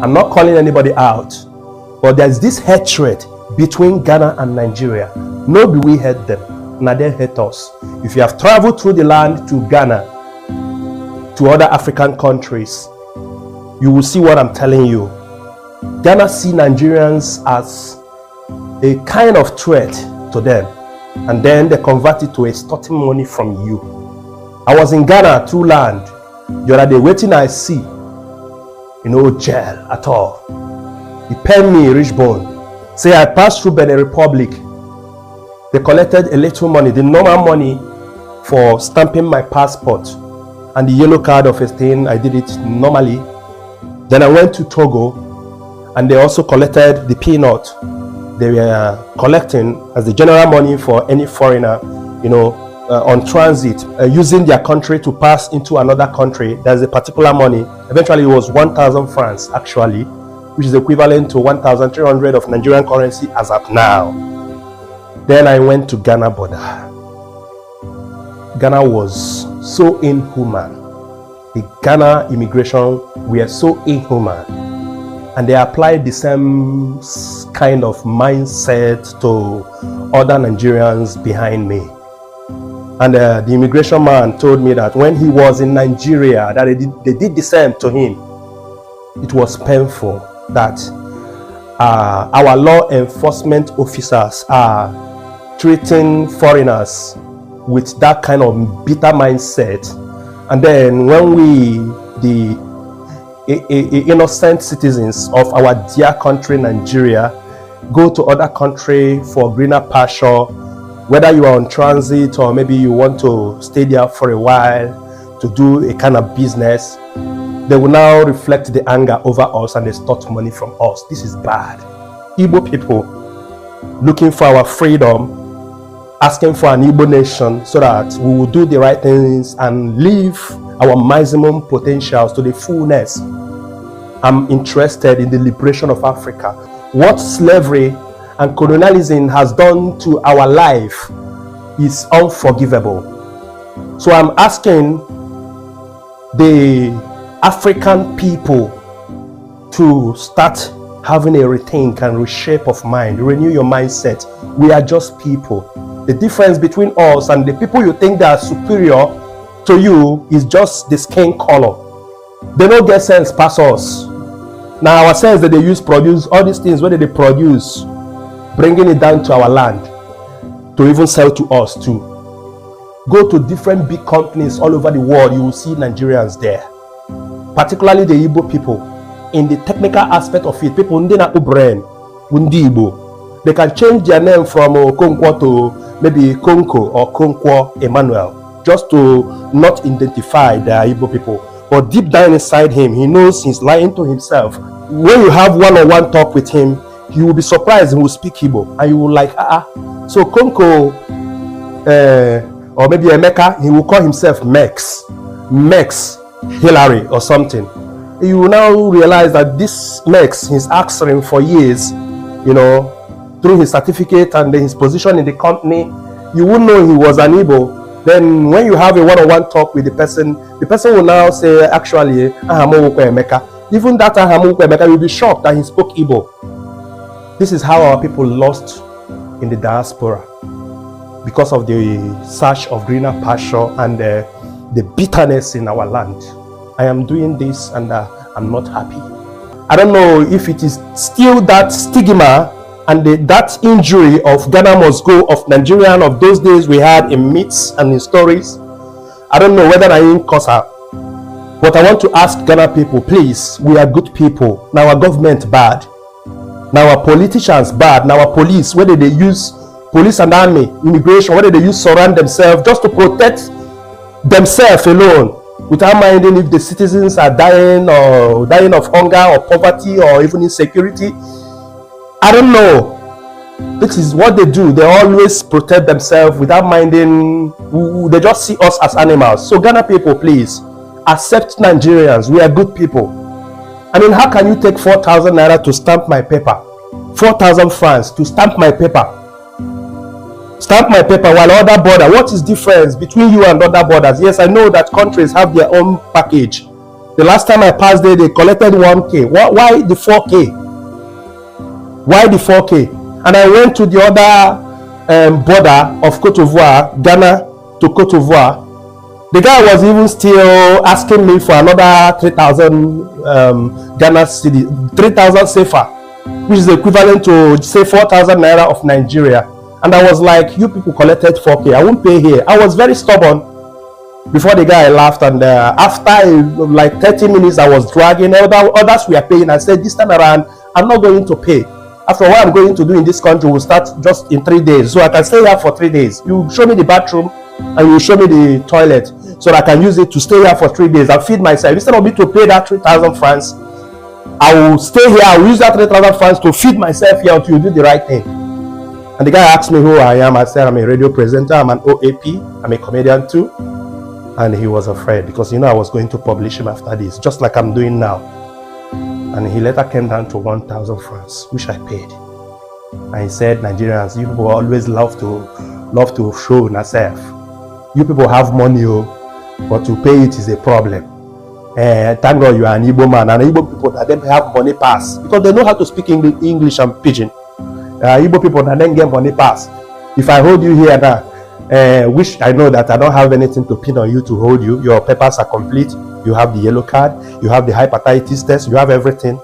I'm not calling anybody out, but there's this hatred between Ghana and Nigeria. No, do we hate them? Now they hate us. If you have traveled through the land to Ghana, to other African countries, you will see what I'm telling you. Ghana see Nigerians as a kind of threat to them, and then they convert it to extorting money from you. I was in Ghana through land the other day, waiting I see, jail at all. He paid me rich bone. Say I passed through Benin Republic. They collected a little money, the normal money for stamping my passport and the yellow card of a thing. I did it normally. Then I went to Togo, and they also collected the peanut they were collecting as the general money for any foreigner, on transit, using their country to pass into another country. There's a particular money. Eventually, it was 1,000 francs actually, which is equivalent to 1,300 of Nigerian currency as at now. Then I went to Ghana border. Ghana was so inhuman. The Ghana immigration were so inhuman, and they applied the same kind of mindset to other Nigerians behind me. And the immigration man told me that when he was in Nigeria, that they did the same to him. It was painful that our law enforcement officers are treating foreigners with that kind of bitter mindset. And then when we, the innocent citizens of our dear country Nigeria, go to other country for greener pasture, whether you are on transit or maybe you want to stay there for a while to do a kind of business, they will now reflect the anger over us and they extort money from us. This is bad. Igbo people looking for our freedom, asking for an Igbo nation so that we will do the right things and live our maximum potentials to the fullness. I'm interested in the liberation of Africa. What slavery and colonialism has done to our life is unforgivable. So I'm asking the African people to start having a rethink and reshape of mind, renew your mindset. We are just people. The difference between us and the people you think that are superior to you is just the skin color. They don't get sense past us. Now our sense that they use produce all these things, whether they produce, bringing it down to our land to even sell to us too. Go to different big companies all over the world, you will see Nigerians there, particularly the Igbo people. In the technical aspect of it, people ndina ubrain undi Igbo, they can change their name from Okonkwo to maybe Konko or Konkwo Emmanuel, just to not identify the Igbo people. But deep down inside him, he knows he's lying to himself. When you have one-on-one talk with him, you will be surprised he will speak Igbo, and you will like, so Konko or maybe Emeka, he will call himself Mex Hillary or something. You will now realize that this Mex, he's asking for years, through his certificate and his position in the company. You wouldn't know he was an Igbo. Then when you have a one-on-one talk with the person will now say, actually, Emeka. Even that Emeka, you'll be shocked that he spoke Igbo. This is how our people lost in the diaspora because of the search of greener pasture and the bitterness in our land. I am doing this and I'm not happy. I don't know if it is still that stigma and that injury of Ghana must go of Nigerian of those days we had in myths and in stories. I don't know whether I am Kosa. But I want to ask Ghana people, please, we are good people. Now our government bad. Now our politicians bad. Now our police, whether they use police and army, immigration, whether they use surround themselves just to protect themselves alone, without minding if the citizens are dying of hunger or poverty or even insecurity. I don't know. This is what they do. They always protect themselves without minding. They just see us as animals. So Ghana people, please, accept Nigerians. We are good people. I mean, how can you take 4,000 naira to stamp my paper? 4,000 francs to stamp my paper? Stamp my paper while other border. What is the difference between you and other borders? Yes, I know that countries have their own package. The last time I passed there, they collected 1K. Why the 4K? Why the 4K? And I went to the other border of Cote d'Ivoire, Ghana to Cote d'Ivoire. The guy was even still asking me for another 3,000 Ghana cedi, 3,000 CFA, which is equivalent to say 4,000 naira of Nigeria. And I was like, you people collected 4K, I won't pay here. I was very stubborn before the guy laughed, and after like 30 minutes I was dragging. Others were paying. I said, this time around I'm not going to pay. After what I'm going to do in this country will start just in 3 days, so I can stay here for 3 days. You show me the bathroom and you show me the toilet, so that I can use it to stay here for 3 days. I'll feed myself. Instead of me to pay that 3,000 francs, I will stay here. I will use that 3,000 francs to feed myself here until you do the right thing. And the guy asked me who I am. I said, I'm a radio presenter, I'm an OAP, I'm a comedian too. And he was afraid, because I was going to publish him after this, just like I'm doing now. And he later came down to 1,000 francs, which I paid. And he said, Nigerians, you people always love to show yourself. You people have money, but to pay it is a problem. Thank God you are an Igbo man, and Igbo people that don't have money pass, because they know how to speak English and pidgin. Igbo people that don't get money pass. If I hold you here now, which I know that I don't have anything to pin on you to hold you, your papers are complete, you have the yellow card, you have the hepatitis test, you have everything.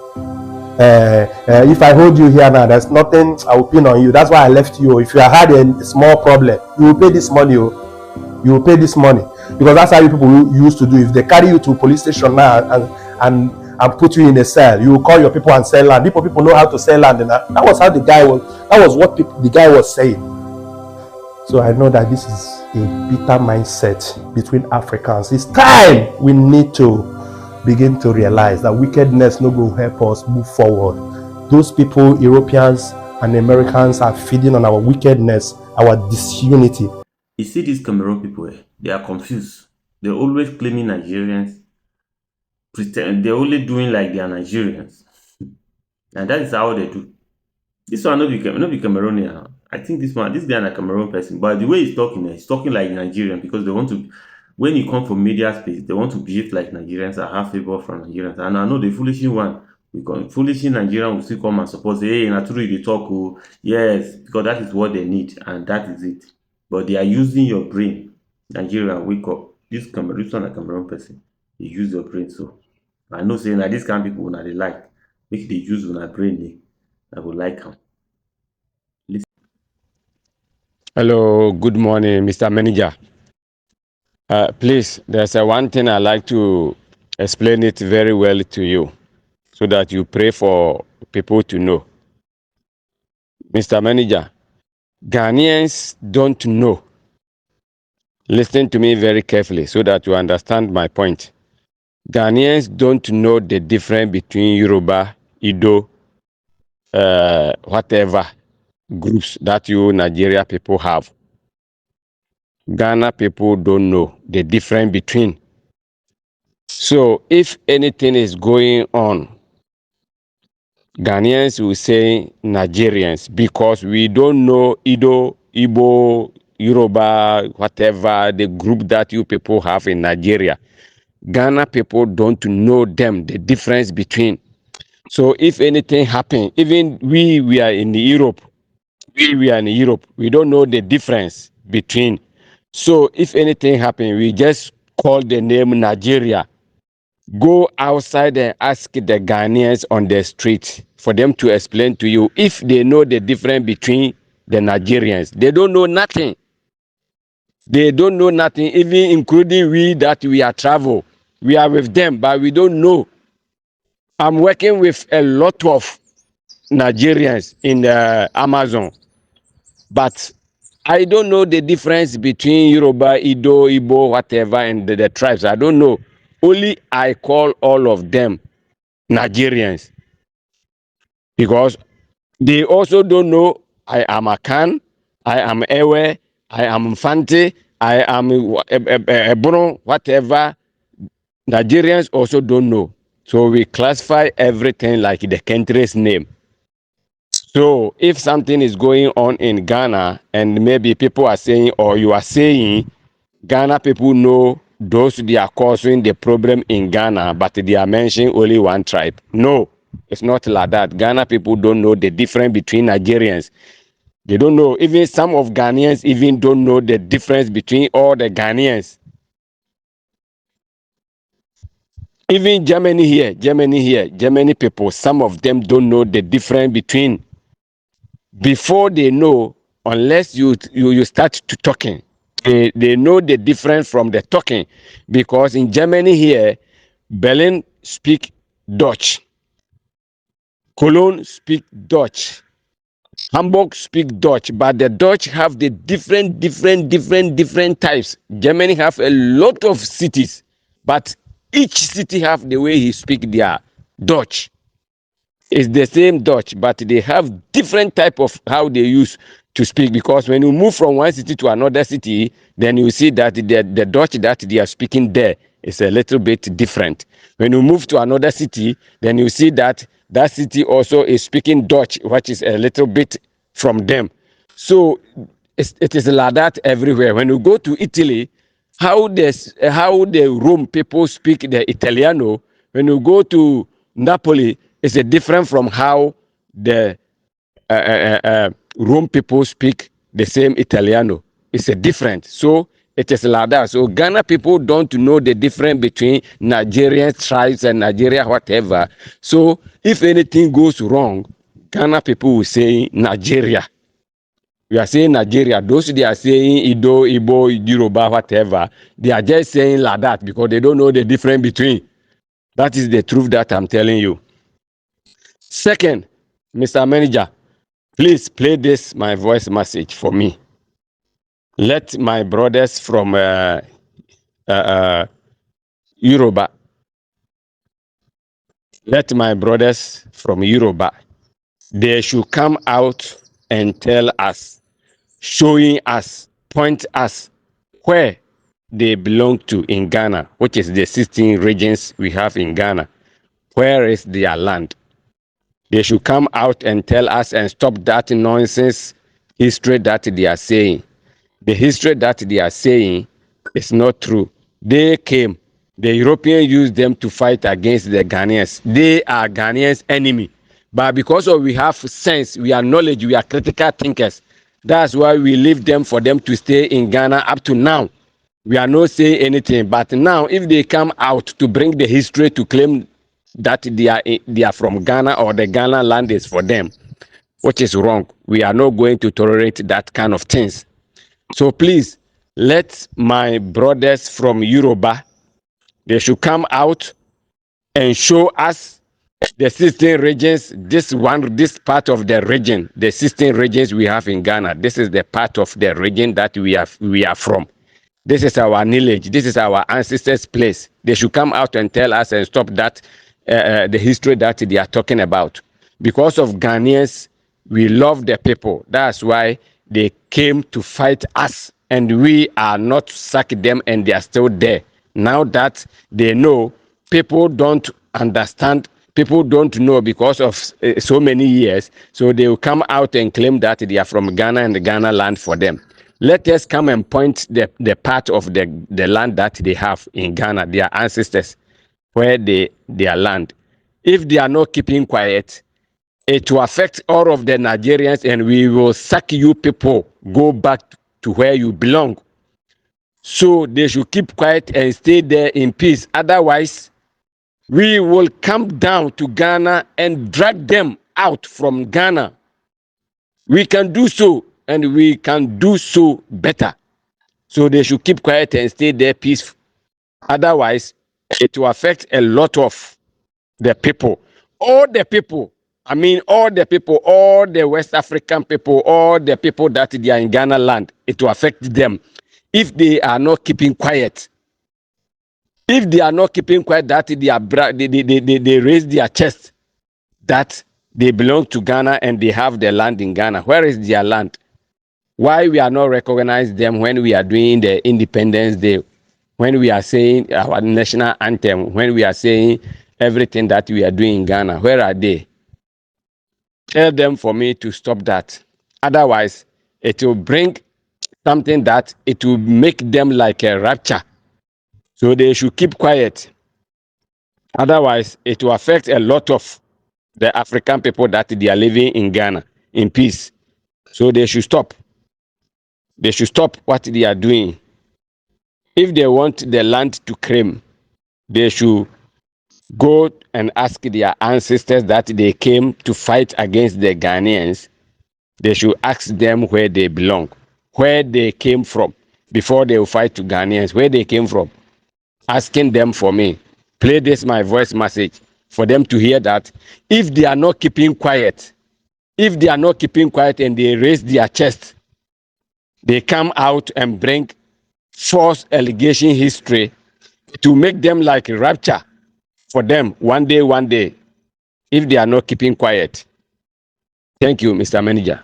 If I hold you here now, there's nothing I will pin on you. That's why I left you. If you had a small problem, you will pay this money. You will pay this money, because that's how you people used to do. If they carry you to a police station now and put you in a cell, you will call your people and sell land. People know how to sell land. And that was how the guy was. That was what the guy was saying. So I know that this is a bitter mindset between Africans. It's time we need to begin to realize that wickedness no go help us move forward. Those people, Europeans and Americans, are feeding on our wickedness, our disunity. You see these Cameroon people, they are confused. They're always claiming Nigerians, pretend they're only doing like they are Nigerians. And that is how they do. This one not be Cameroonian. I think this guy is a Cameroon person, but the way he's talking like Nigerian, because they want to, when you come from media space, they want to behave like Nigerians and have favor from Nigerians. And I know the foolish one, because foolish Nigerian will still come and support, say, hey, naturally they talk, oh, yes, because that is what they need, and that is it. But they are using your brain. Nigeria, wake up. This one a Cameroon person, they use your brain. So I know saying that this kind of people, they like, make they use on their brain, I would like them. Hello, good morning, Mr. Manager. Please, there's one thing I'd like to explain it very well to you so that you pray for people to know. Mr. Manager, Ghanaians don't know. Listen to me very carefully so that you understand my point. Ghanaians don't know the difference between Yoruba, Ido, whatever groups that you Nigeria people have. Ghana people don't know the difference between. So if anything is going on, Ghanaians will say Nigerians, because we don't know Ido, Igbo, Yoruba, whatever the group that you people have in Nigeria. Ghana people don't know them, the difference between. So if anything happen, even we are in Europe, we don't know the difference between. So if anything happen, we just call the name Nigeria. Go outside and ask the Ghanaians on the street for them to explain to you if they know the difference between the Nigerians. They don't know nothing. They don't know nothing, even including we that we are travel. We are with them, but we don't know. I'm working with a lot of Nigerians in the Amazon, but I don't know the difference between Yoruba, Ido, Igbo, whatever, and the tribes. I don't know. Only I call all of them Nigerians, because they also don't know I am Akan, I am Ewe, I am Fante, I am Ebron, whatever. Nigerians also don't know. So we classify everything like the country's name. So if something is going on in Ghana and maybe people are saying, or you are saying, Ghana people know those they are causing the problem in Ghana, but they are mentioning only one tribe. No, it's not like that. Ghana people don't know the difference between Nigerians. They don't know. Even some of Ghanaians even don't know the difference between all the Ghanaians. Even Germany people, some of them don't know the difference between. Before they know, unless you start to talking, they know the difference from the talking. Because in Germany here, Berlin speak Dutch, Cologne speak Dutch, Hamburg speak Dutch, but the Dutch have the different types. Germany have a lot of cities, but each city have the way he speak their Dutch. It's the same Dutch, but they have different type of how they use to speak. Because when you move from one city to another city, then you see that the Dutch that they are speaking there is a little bit different. When you move to another city, then you see that that city also is speaking Dutch, which is a little bit from them. So it is like that everywhere. When you go to Italy, how the Rome people speak the Italiano, when you go to Napoli, it's a different from how the Rome people speak the same Italiano. It's a different. So it is like that. So Ghana people don't know the difference between Nigerian tribes and Nigeria whatever. So if anything goes wrong, Ghana people will say Nigeria. We are saying Nigeria. Those they are saying Ido, Igbo, Yoruba, whatever, they are just saying like that because they don't know the difference between. That is the truth that I'm telling you. Second, Mr. Manager, please play this my voice message for me. Let my brothers from Yoruba, let my brothers from Yoruba, they should come out and tell us, showing us, point us where they belong to in Ghana, which is the 16 regions we have in Ghana. Where is their land? They should come out and tell us and stop that nonsense history that they are saying. The history that they are saying is not true. They came, the Europeans used them to fight against the Ghanaians. They are Ghanaians' enemy. But because of we have sense, we are knowledge, we are critical thinkers. That's why we leave them for them to stay in Ghana up to now. We are not saying anything. But now, if they come out to bring the history to claim that they are from Ghana or the Ghana land is for them, which is wrong. We are not going to tolerate that kind of things. So please, let my brothers from Yoruba, they should come out and show us the 16 regions, this part of the region, the 16 regions we have in Ghana. This is the part of the region that we are from. This is our knowledge. This is our ancestors' place. They should come out and tell us and stop that, the history that they are talking about. Because of Ghanaians, we love the people. That's why they came to fight us, and we are not sack them, and they are still there. Now that they know, people don't understand. People don't know because of so many years. So they will come out and claim that they are from Ghana and the Ghana land for them. Let us come and point the part of the land that they have in Ghana, their ancestors, where their land. If they are not keeping quiet, it will affect all of the Nigerians, and we will sack you people, go back to where you belong. So they should keep quiet and stay there in peace. Otherwise, we will come down to Ghana and drag them out from Ghana. We can do so, and we can do so better. So they should keep quiet and stay there peaceful. Otherwise, it will affect a lot of the people. All the people, I mean all the people, all the West African people, all the people that they are in Ghana land, it will affect them if they are not keeping quiet. If they are not keeping quiet, that they raise their chest that they belong to Ghana and they have their land in Ghana. Where is their land? Why we are not recognize them when we are doing the Independence Day, when we are saying our national anthem, when we are saying everything that we are doing in Ghana? Where are they? Tell them for me to stop that. Otherwise, it will bring something that it will make them like a rapture. So they should keep quiet. Otherwise, it will affect a lot of the African people that they are living in Ghana in peace. So they should stop. They should stop what they are doing. If they want the land to claim, they should go and ask their ancestors that they came to fight against the Ghanaians. They should ask them where they belong, where they came from, before they will fight to Ghanaians, where they came from. Asking them for me. Play this my voice message for them to hear that if they are not keeping quiet, if they are not keeping quiet and they raise their chest, they come out and bring false allegation history to make them like rapture for them one day, if they are not keeping quiet. Thank you, Mr. Manager.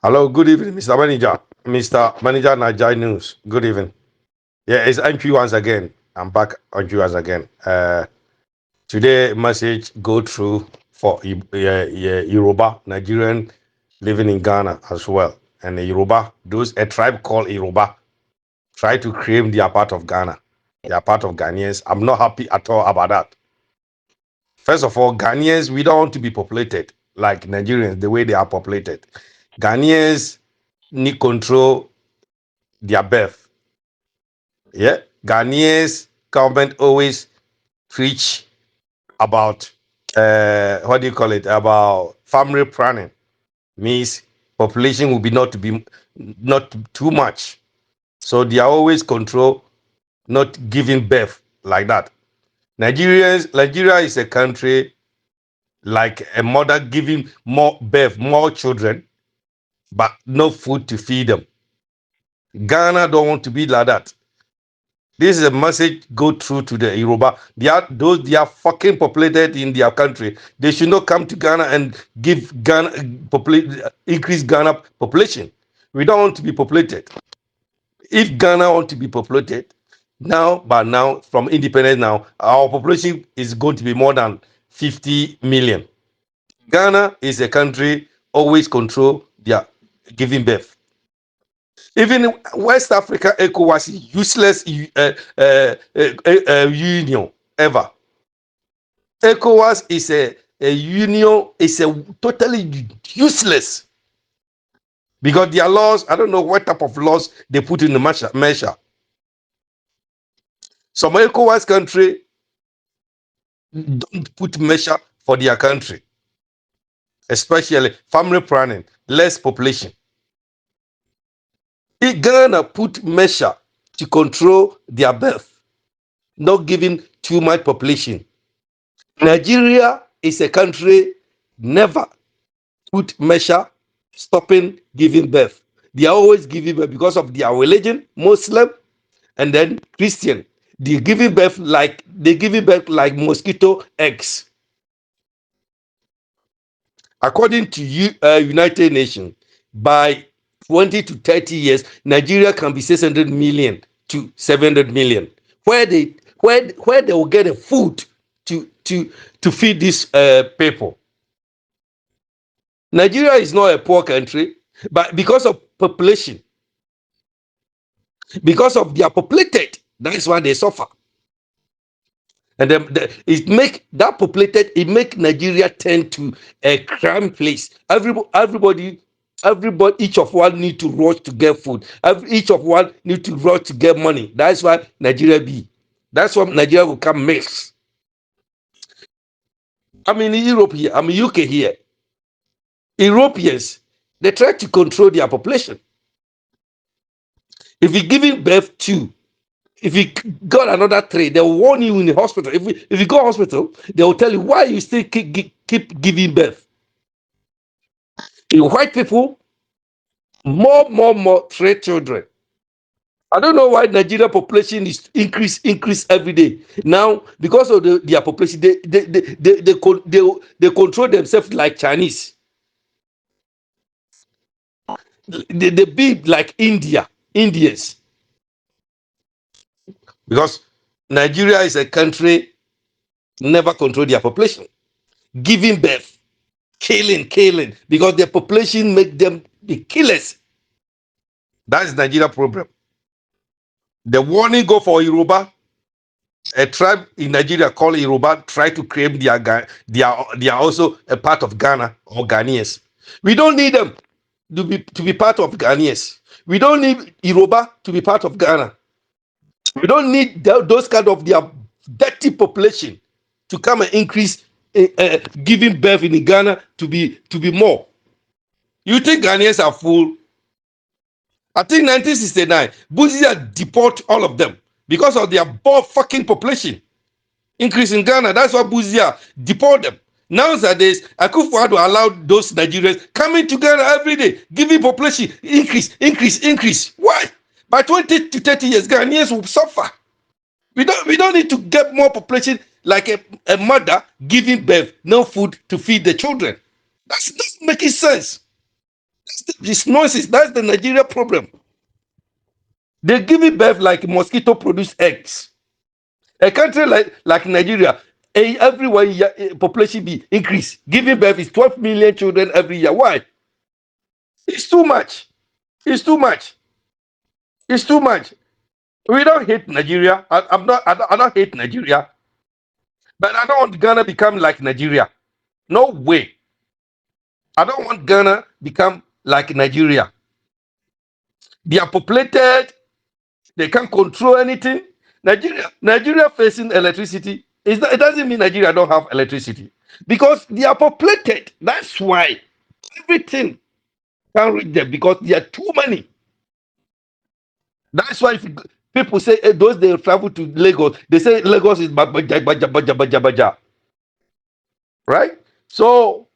Hello, good evening, Mr. Manager. Mr. Manager, Nigeria News. Good evening. Yeah, it's MP once again. I'm back on you once again. Today, message go through for Yoruba, Nigerian living in Ghana as well. And the Yoruba, those a tribe called Yoruba, try to claim they are part of Ghana. They are part of Ghanaians. I'm not happy at all about that. First of all, Ghanaians, we don't want to be populated like Nigerians, the way they are populated. Ghanaians need control their birth. Yeah, Ghanaians government always preach about what do you call it? About family planning. Means population will be not too much. So they are always control, not giving birth like that. Nigeria is a country like a mother giving more birth, more children, but no food to feed them. Ghana don't want to be like that. This is a message go through to the Yoruba. They are fucking populated in their country. They should not come to Ghana and give Ghana increase Ghana population. We don't want to be populated. If Ghana want to be populated now, from independence now, our population is going to be more than 50 million. Ghana is a country always control their giving birth. Even West Africa ECOWAS is useless union ever. ECOWAS is a union, is a totally useless because their laws, I don't know what type of laws they put in the measure. Some ECOWAS country don't put measure for their country, especially family planning, less population. If Ghana put measure to control their birth, not giving too much population. Nigeria is a country never put measure stopping giving birth. They are always giving birth because of their religion, Muslim, and then Christian. They giving birth like mosquito eggs. According to United Nations, by 20 to 30 years, Nigeria can be 600 million to 700 million. Where they will get a food to feed these people. Nigeria is not a poor country, but because of population, because of their populated, that is why they suffer. And then it make Nigeria turn to a crime place. Everybody, each of one need to rush to get food. Each of one need to rush to get money. That's why Nigeria be. That's why Nigeria will come mix. I'm in Europe here. I'm in UK here. Europeans, they try to control their population. If you're giving birth to, if you got another 3, they'll warn you in the hospital. If you go to hospital, they will tell you why you still keep giving birth. In white people, more 3 children. I don't know why Nigeria population is increase every day. Now, because of their population, they control themselves like Chinese. They be like Indians. Because Nigeria is a country never control their population. Giving birth, killing, because their population make them the killers. That is Nigeria problem. The warning go for Yoruba. A tribe in Nigeria called Yoruba try to claim they are also a part of Ghana or Ghanaians. We don't need them to be part of Ghanaians. We don't need Yoruba to be part of Ghana. We don't need those kind of their dirty population to come and increase giving birth in Ghana to be more. You think Ghanaians are full? I think 1969, Buzia deport all of them because of their fucking population increase in Ghana. That's why Buzia deport them. Nowadays, Akufo-Addo allowed those Nigerians coming to Ghana every day, giving population increase. Why? By 20 to 30 years, Ghanaians will suffer. We don't need to get more population like a mother giving birth, no food to feed the children. That's not making sense. This nonsense. That's the Nigeria problem. They give birth like mosquito produce eggs. A country like Nigeria, every 1 year population be increase. Giving birth is 12 million children every year. Why? It's too much. It's too much. It's too much. We don't hate Nigeria. I don't hate Nigeria. But I don't want Ghana become like Nigeria. No way. I don't want Ghana become like Nigeria. They are populated. They can't control anything. Nigeria facing electricity. It doesn't mean Nigeria don't have electricity. Because they are populated. That's why everything can reach them because they are too many. That's why if people say those they travel to Lagos, they say Lagos is baja. Right? So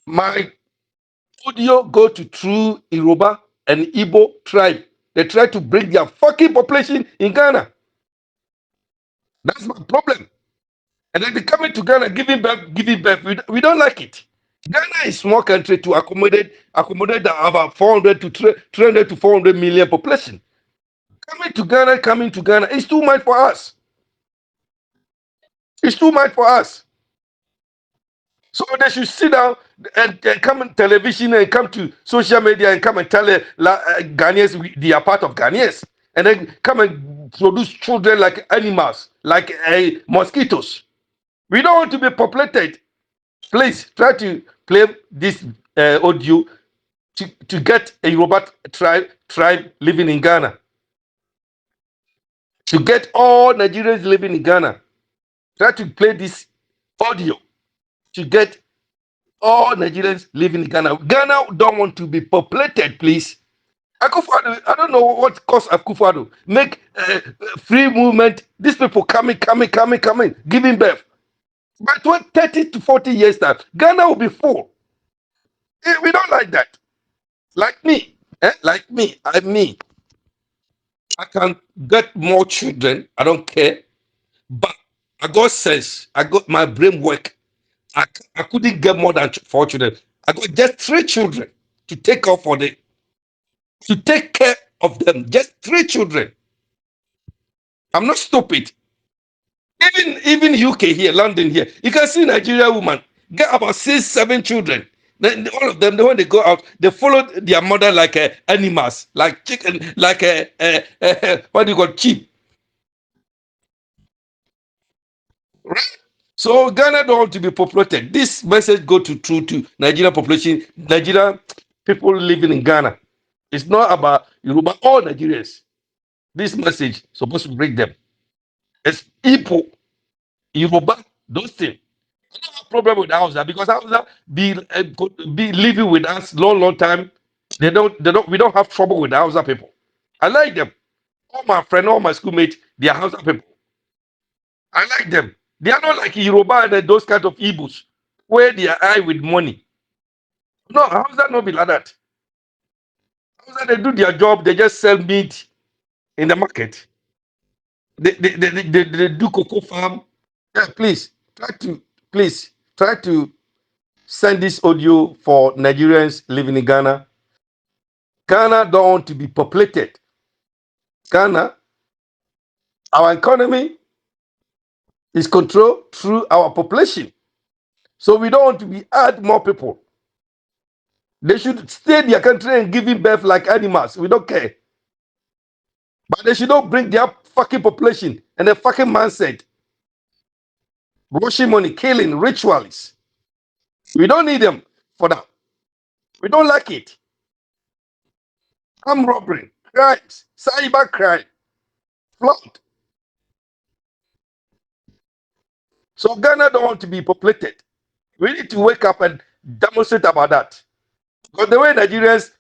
my audio go to true Yoruba and Igbo tribe. They try to bring their fucking population in Ghana. That's my problem. And then they coming to Ghana giving birth. We don't like it. Ghana is a small country to accommodate about 400 to 300 to 400 million population. Coming to Ghana is too much for us. It's too much for us. So they should sit down and come on television and come to social media and come and tell Ghanaians they are part of Ghanaians. And then come and produce children like animals, like mosquitoes. We don't want to be populated. Please try to play this audio to get a Yoruba tribe living in Ghana. To get all Nigerians living in Ghana. Try to play this audio to get all Nigerians living in Ghana. Ghana don't want to be populated, please. Akufo-Addo, I don't know what caused Akufo-Addo. Make free movement. These people coming, giving birth. By 30 to 40 years time, Ghana will be full. We don't like that. Like me, I can get more children. I don't care. But I got sense. I got my brain work. I couldn't get more than 4 children. I got just 3 children to take care of them. Just 3 children. I'm not stupid. Even UK here, London here, you can see Nigeria woman get about 6, 7 children. Then all of them, when they go out, they follow their mother like animals, like chicken, like what do you call sheep, right? So Ghana don't want to be populated. This message go to Nigerian population, Nigerian people living in Ghana. It's not about Yoruba or Nigerians. This message supposed to bring them. It's Igbo, Yoruba, those things. I don't have problem with Hausa because Hausa be living with us long time. We don't have trouble with the Hausa people. I like them. All my friends, all my schoolmates, they are Hausa people. I like them. They are not like Yoruba and those kind of Igbos where they are high with money. No, Hausa not be like that. Hausa they do their job. They just sell meat in the market. They do cocoa farm. Yeah, please try to send this audio for Nigerians living in Ghana. Ghana don't want to be populated. Ghana, our economy is controlled through our population. So we don't want to be add more people. They should stay in their country and giving birth like animals. We don't care. But they should not bring their fucking population and their fucking mindset. Rushing money, killing, rituals. We don't need them for that. We don't like it. Armed robbery, crimes, cyber crime, flood. So Ghana don't want to be populated. We need to wake up and demonstrate about that. Because the way Nigerians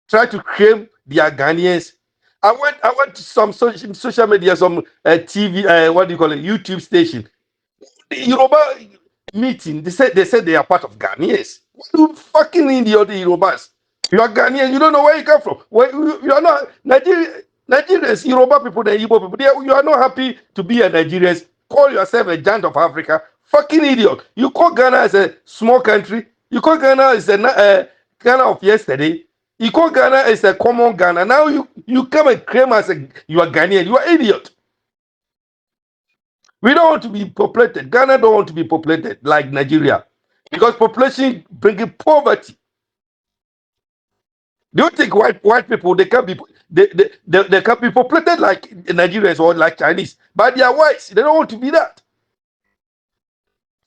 try to claim their Ghanaians, I went to some social media, some TV, what do you call it, YouTube station. The Yoruba meeting, they said they are part of Ghanaians. What do you fucking India the Yorubas? You are Ghanaian, you don't know where you come from. Where you are not Nigerians, Yoruba people, the Igbo people. You are not happy to be a Nigerian. Call yourself a giant of Africa. Fucking idiot. You call Ghana as a small country. You call Ghana as a Ghana of yesterday. You call Ghana as a common Ghana. Now you come and claim as you are Ghanaian. You are idiot. We don't want to be populated. Ghana don't want to be populated like Nigeria because population bringing poverty. Do you think white people they can be they can be populated like Nigerians or like Chinese? But they are whites. They don't want to be that.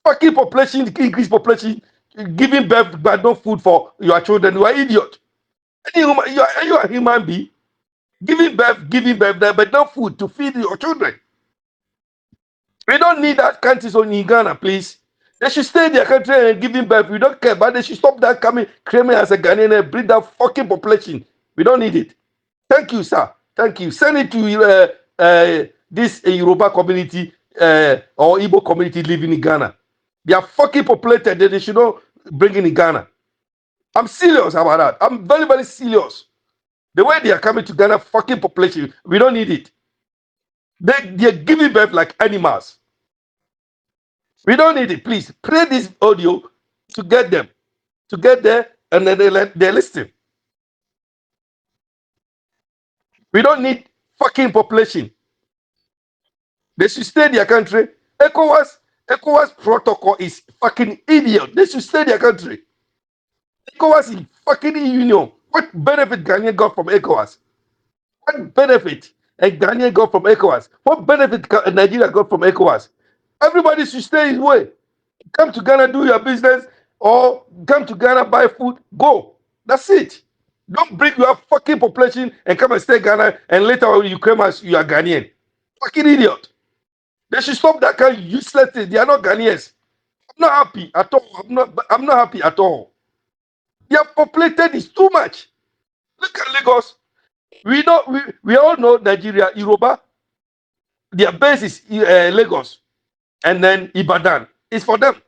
Fucking population, increase population, giving birth but no food for your children. You are idiot. You are a human being. Giving birth, but no food to feed your children. We don't need that countries only in Ghana, please. They should stay in their country and giving birth. We don't care, but they should stop that claiming as a Ghanaian and bring that fucking population. We don't need it. Thank you, sir. Thank you. Send it to this Yoruba community or Igbo community living in Ghana. They are fucking populated. They should not bring in Ghana. I'm serious about that. I'm very, very serious. The way they are coming to Ghana, fucking population, we don't need it. They're giving birth like animals. We don't need it. Please play this audio to get them, to get there, and then they listen. We don't need fucking population. They should stay in their country. ECOWAS protocol is fucking idiot. They should stay in their country. ECOWAS is fucking union. What benefit Ghanaian got from ECOWAS? What benefit a Ghanaian got from ECOWAS? What benefit Nigeria got from ECOWAS? Everybody should stay his way. Come to Ghana, do your business, or come to Ghana, buy food, go. That's it. Don't bring your fucking population and come and stay in Ghana, and later on you claim as you are Ghanaian. Fucking idiot. They should stop that kind of useless thing. They are not Ghanaians. I'm not happy at all. I'm not happy at all. Their populated is too much. Look at Lagos. We all know Nigeria, Yoruba. Their base is Lagos, and then Ibadan. It's for them.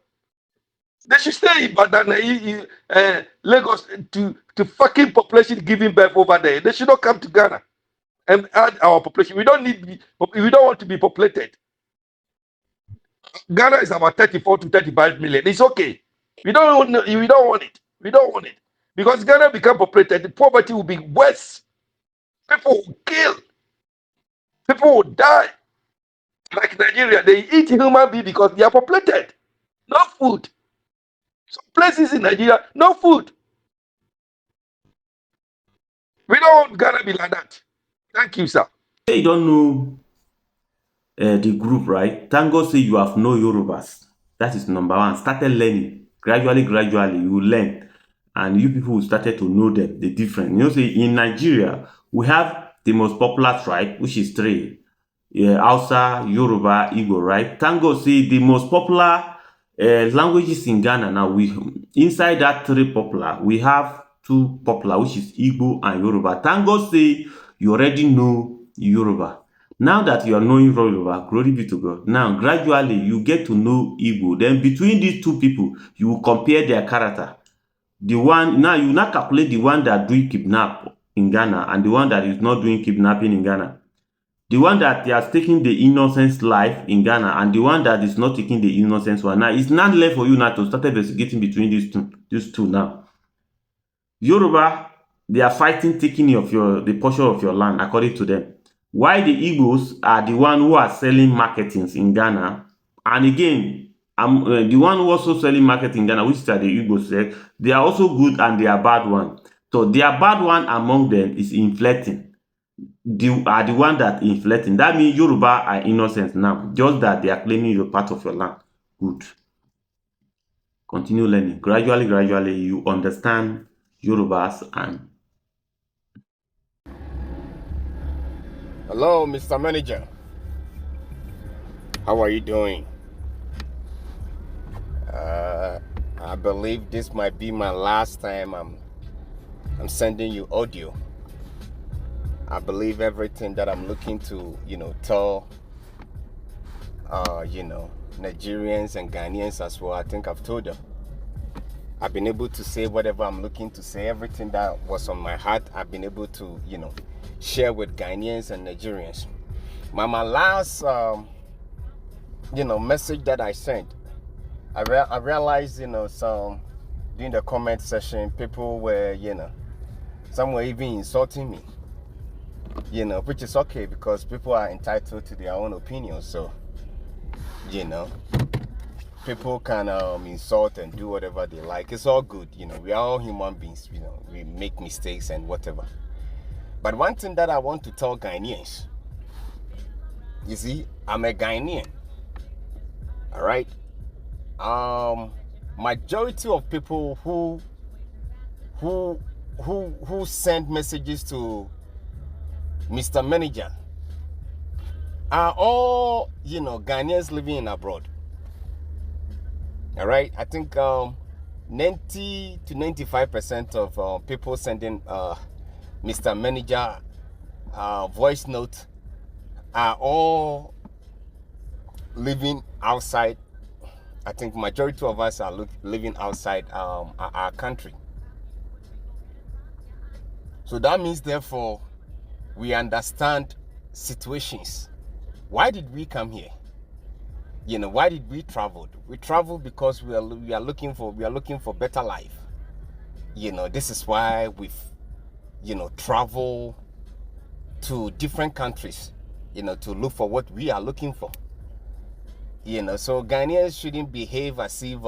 They should stay in Ibadan, Lagos to fucking population giving birth over there. They should not come to Ghana and add our population. We don't want to be populated. Ghana is about 34 to 35 million. It's okay. We don't want it. We don't want it. Because Ghana become populated, the poverty will be worse. People will kill. People will die. Like Nigeria, they eat human beings because they are populated. No food. Some places in Nigeria, no food. We don't want Ghana to be like that. Thank you, sir. You don't know the group, right? Thank God say you have no Yorubas. That is number one. Started learning. Gradually, you learn. And you people started to know them, the difference. You know, say in Nigeria, we have the most popular tribe, which is three. Hausa, Yoruba, Igbo, right? Thank God say the most popular languages in Ghana now, inside that three popular, we have two popular, which is Igbo and Yoruba. Thank God say you already know Yoruba. Now that you are knowing Yoruba, glory be to God. Now, gradually, you get to know Igbo. Then between these two people, you will compare their character. The one, now you now calculate the one that do kidnap in Ghana and the one that is not doing kidnapping in Ghana. The one that has taken the innocence life in Ghana and the one that is not taking the innocence one. Now, it's not left for you now to start investigating between these two now. Yoruba, they are fighting taking of the portion of your land according to them. Why the Igbos are the one who are selling marketings in Ghana. And again, the one who also selling marketing in Ghana, which are the Igbos, they are also good and they are bad one. So their bad one among them is inflecting. are the one that inflecting. That means Yoruba are innocent now, just that they are claiming you're part of your land. Good. Continue learning. Gradually, you understand Yorubas and Hello, Mr. Manager. How are you doing? I believe this might be my last time I'm sending you audio. I believe everything that I'm looking to, tell, Nigerians and Ghanaians as well, I think I've told them. I've been able to say whatever I'm looking to say. Everything that was on my heart, I've been able to, share with Ghanaians and Nigerians. My last, message that I sent, I realized, some during the comment section, people were, some were even insulting me, which is okay because people are entitled to their own opinions. So, people can insult and do whatever they like. It's all good. We are all human beings. We make mistakes and whatever. But one thing that I want to tell Ghanaians, you see, I'm a Ghanaian. All right. Majority of people who send messages to Mr. Manager are all, Ghanaians living in abroad. All right. I think 90 to 95% of people sending Mr. Manager voice note are all living outside. I think majority of us are living outside our country. So that means, therefore, we understand situations. Why did we come here? Why did we travel? We travel because we are looking for better life. This is why we've travel to different countries, to look for what we are looking for. So Ghanaians shouldn't behave as if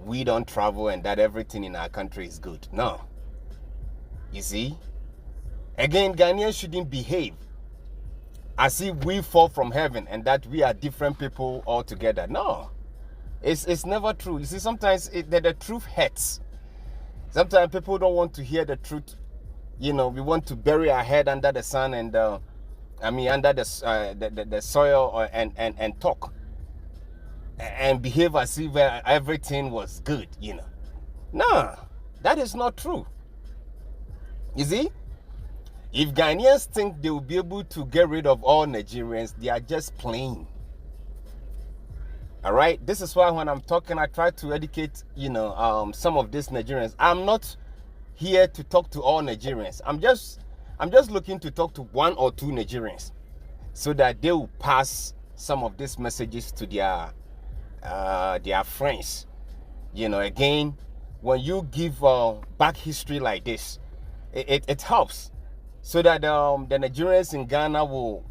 we don't travel and that everything in our country is good. No. You see? Again, Ghanaians shouldn't behave as if we fall from heaven and that we are different people altogether. No. It's never true. You see, sometimes the truth hurts. Sometimes people don't want to hear the truth. We want to bury our head under the sun and under the soil and talk and behave as if everything was good, No, that is not true. You see, if Ghanaians think they will be able to get rid of all Nigerians, they are just playing. All right, this is why when I'm talking, I try to educate, some of these Nigerians. I'm not here to talk to all Nigerians. I'm just looking to talk to one or two Nigerians so that they will pass some of these messages to their friends. Again, when you give back history like this, it helps so that the Nigerians in Ghana will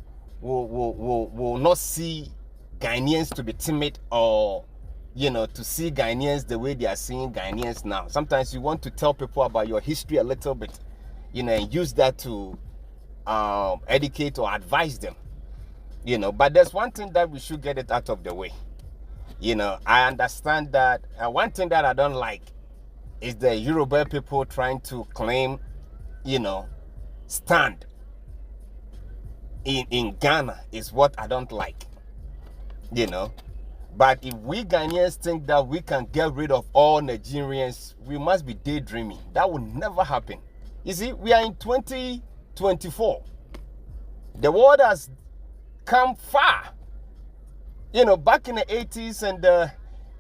not see Ghanaians to be timid or to see Ghanaians the way they are seeing Ghanaians now. Sometimes you want to tell people about your history a little bit, and use that to educate or advise them. But there's one thing that we should get it out of the way. I understand that one thing that I don't like is the Yoruba people trying to claim, stand in Ghana is what I don't like. But if we Ghanaians think that we can get rid of all Nigerians, we must be daydreaming. That will never happen. You see, we are in 2024. The world has come far. Back in the 80s and the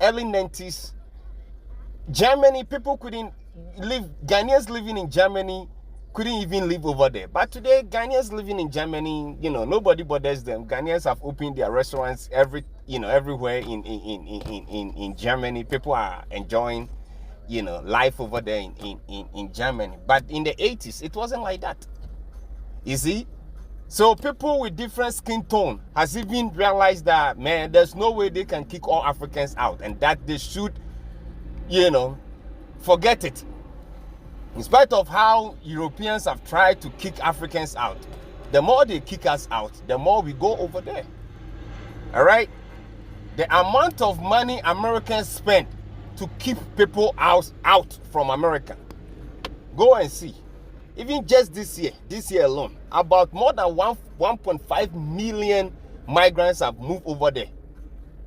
early 90s, Germany, people couldn't live, Ghanaians living in Germany couldn't even live over there. But today, Ghanaians living in Germany, nobody bothers them. Ghanaians have opened their restaurants everywhere in Germany. People are enjoying, life over there in Germany. But in the 80s, it wasn't like that. You see? So people with different skin tone has even realized that, man, there's no way they can kick all Africans out and that they should, forget it. In spite of how Europeans have tried to kick Africans out, the more they kick us out, the more we go over there. All right? The amount of money Americans spend to keep people out from America. Go and see. Even just this year alone, about more than 1.5 million migrants have moved over there.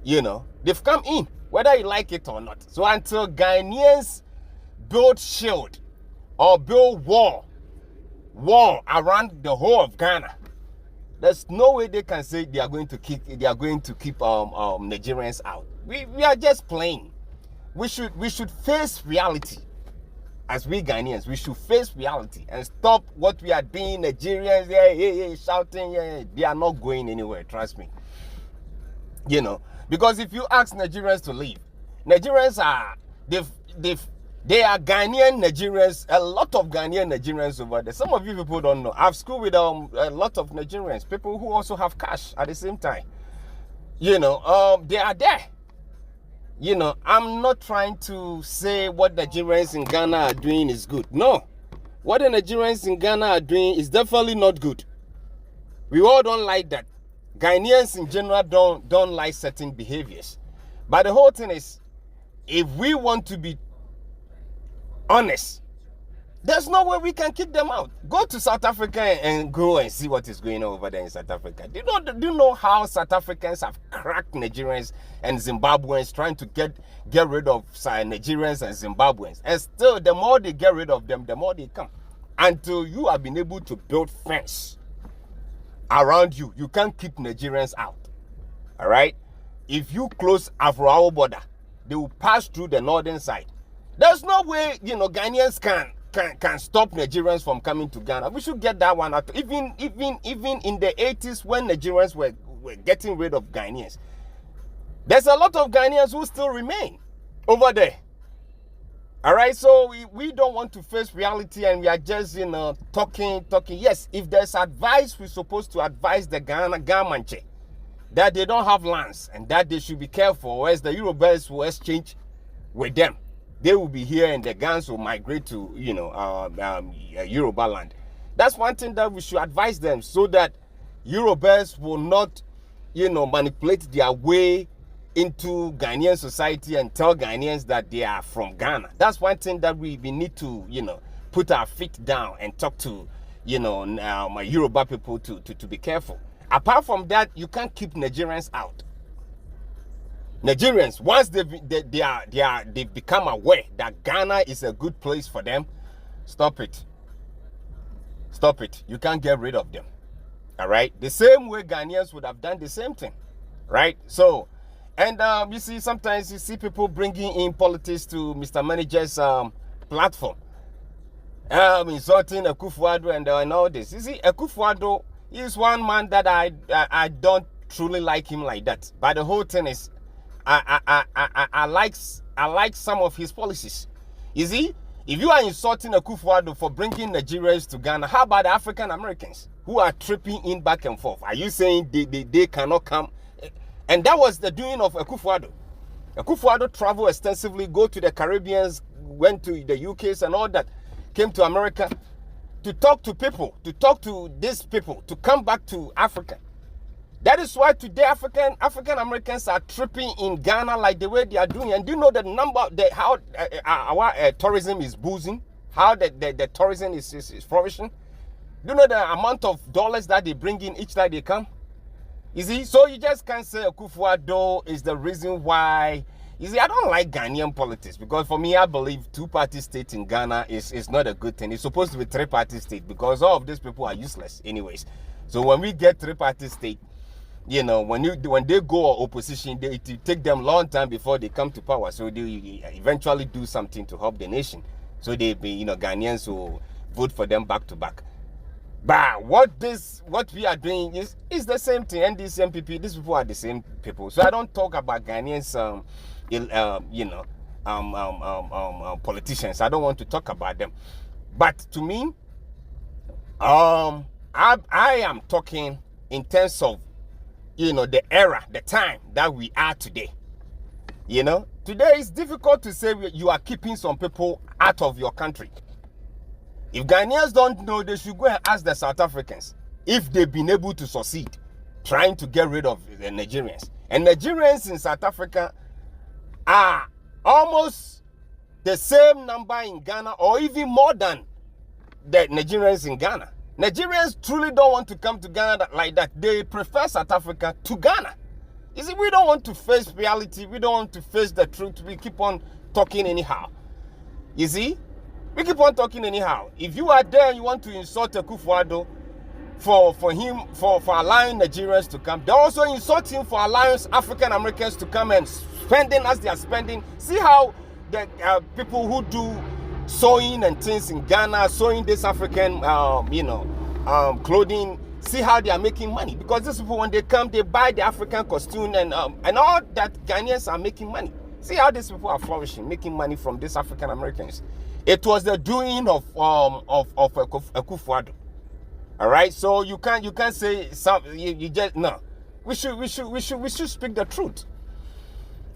You know, they've come in, whether you like it or not. So until Ghanaians build shield or build wall around the whole of Ghana, there's no way they can say they are going to keep Nigerians out. We are just playing. We should face reality. As we Ghanaians, we should face reality and stop what we are doing. Nigerians, shouting, they are not going anywhere, trust me. You know, because if you ask Nigerians to leave, Nigerians are, they are Ghanaian Nigerians, a lot of Ghanaian Nigerians over there. Some of you people don't know. I've schooled with a lot of Nigerians, people who also have cash at the same time. You know, they are there. You know, I'm not trying to say what Nigerians in Ghana are doing is good. No. What the Nigerians in Ghana are doing is definitely not good. We all don't like that. Ghanaians in general don't like certain behaviors. But the whole thing is, if we want to be honest, there's no way we can kick them out. Go to South Africa and go and see what is going on over there in South Africa. Do you know how South Africans have cracked Nigerians and Zimbabweans trying to get rid of Nigerians and Zimbabweans? And still, the more they get rid of them, the more they come. Until you have been able to build fence around you, you can't keep Nigerians out. All right? If you close Afro border, they will pass through the northern side. There's no way, you know, Ghanaians can stop Nigerians from coming to Ghana. We should get that one out. Even in the 80s when Nigerians were getting rid of Ghanaians, there's a lot of Ghanaians who still remain over there. All right, so we don't want to face reality, and we are just, you know, talking. Yes, if there's advice, we're supposed to advise the government that they don't have lands and that they should be careful, or else the Eurobells will exchange with them. They will be here and the Ghans will migrate to, you know, Yoruba land. That's one thing that we should advise them, so that Eurobells will not, you know, manipulate their way into Ghanaian society and tell Ghanaians that they are from Ghana. That's one thing that we need to, you know, put our feet down and talk to, you know, my Yoruba people to be careful. Apart from that, you can't keep Nigerians out. Nigerians, once they've become aware that Ghana is a good place for them, stop it. Stop it. You can't get rid of them. All right? The same way Ghanaians would have done the same thing. Right? So, and you see, sometimes you see people bringing in politics to Mr. Manager's platform. Insulting Akufo-Addo and all this. You see, Akufo-Addo is one man that I don't truly like him like that. But the whole thing is, I like some of his policies. You see, if you are insulting Akufo-Addo for bringing Nigerians to Ghana, how about the African Americans who are tripping in back and forth? Are you saying they cannot come? And that was the doing of Akufo-Addo. Akufo-Addo traveled extensively, go to the Caribbeans, went to the UKs and all that, came to America to talk to people, to talk to these people, to come back to Africa. That is why today African Americans are tripping in Ghana like the way they are doing. And do you know the number, how our tourism is booming, how the tourism is flourishing? Do you know the amount of dollars that they bring in each time they come? You see, so you just can't say Akufo-Addo is the reason why. You see, I don't like Ghanaian politics, because for me, I believe two-party state in Ghana is not a good thing. It's supposed to be three-party state, because all of these people are useless anyways. So when we get three-party state, you know, when they go opposition, it take them long time before they come to power. So they eventually do something to help the nation. So they be, you know, Ghanaians will vote for them back to back. But what we are doing is the same thing. NDC, MPP, these people are the same people. So I don't talk about Ghanaians, you know, politicians. I don't want to talk about them. But to me, I am talking in terms of, you know, the era, the time that we are today. You know, today it's difficult to say you are keeping some people out of your country. If Ghanaians don't know, they should go and ask the South Africans if they've been able to succeed trying to get rid of the Nigerians. And Nigerians in South Africa are almost the same number in Ghana, or even more than the Nigerians in Ghana. Nigerians truly don't want to come to Ghana like that. They prefer South Africa to Ghana. You see, we don't want to face reality. We don't want to face the truth. We keep on talking anyhow. You see, we keep on talking anyhow. If you are there and you want to insult Akufo-Addo for allowing Nigerians to come, they also insult him for allowing African Americans to come and spending as they are spending. See how the people who do sewing and things in Ghana, sewing this African, clothing, see how they are making money. Because these people, when they come, they buy the African costume and all that. Ghanaians are making money. See how these people are flourishing, making money from these African Americans. It was the doing of Akufo-Addo. All right, so you can't say something. You just no. We should speak the truth.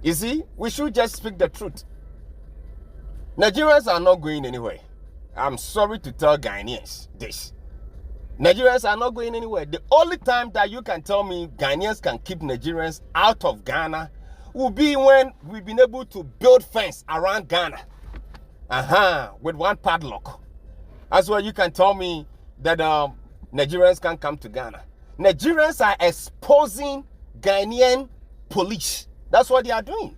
You see, we should just speak the truth. Nigerians are not going anywhere. I'm sorry to tell Ghanaians this. Nigerians are not going anywhere. The only time that you can tell me Ghanaians can keep Nigerians out of Ghana will be when we've been able to build fence around Ghana. With one padlock. That's why you can tell me that Nigerians can come to Ghana. Nigerians are exposing Ghanaian police. That's what they are doing.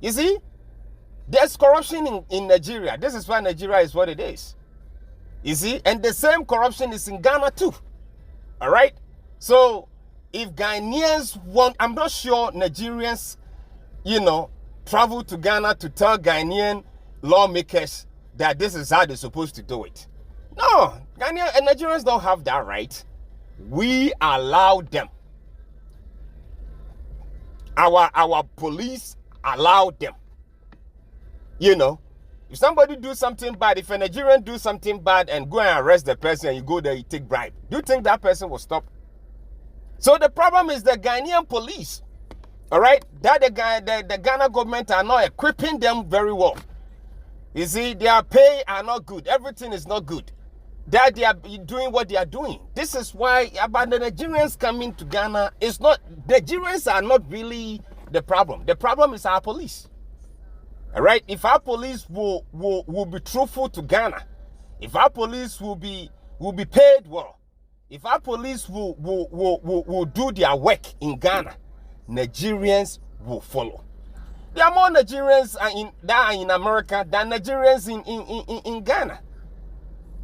You see? There's corruption in Nigeria. This is why Nigeria is what it is. You see? And the same corruption is in Ghana too. All right? So, if Ghanaians want, I'm not sure Nigerians, travel to Ghana to tell Ghanaian lawmakers that this is how they're supposed to do it. No, Ghanaian and Nigerians don't have that right. We allow them. Our police allow them. If somebody do something bad, if a Nigerian do something bad and go and arrest the person and you go there, you take bribe, do you think that person will stop? So the problem is the Ghanaian police. All right, that the Ghana government are not equipping them very well. You see, their pay are not good. Everything is not good. That they are doing what they are doing. This is why about the Nigerians coming to Ghana, it's not, Nigerians are not really the problem. The problem is our police. All right, if our police will be truthful to Ghana, if our police will be paid well, if our police will do their work in Ghana, Nigerians will follow. There are more Nigerians that are in America than Nigerians in Ghana.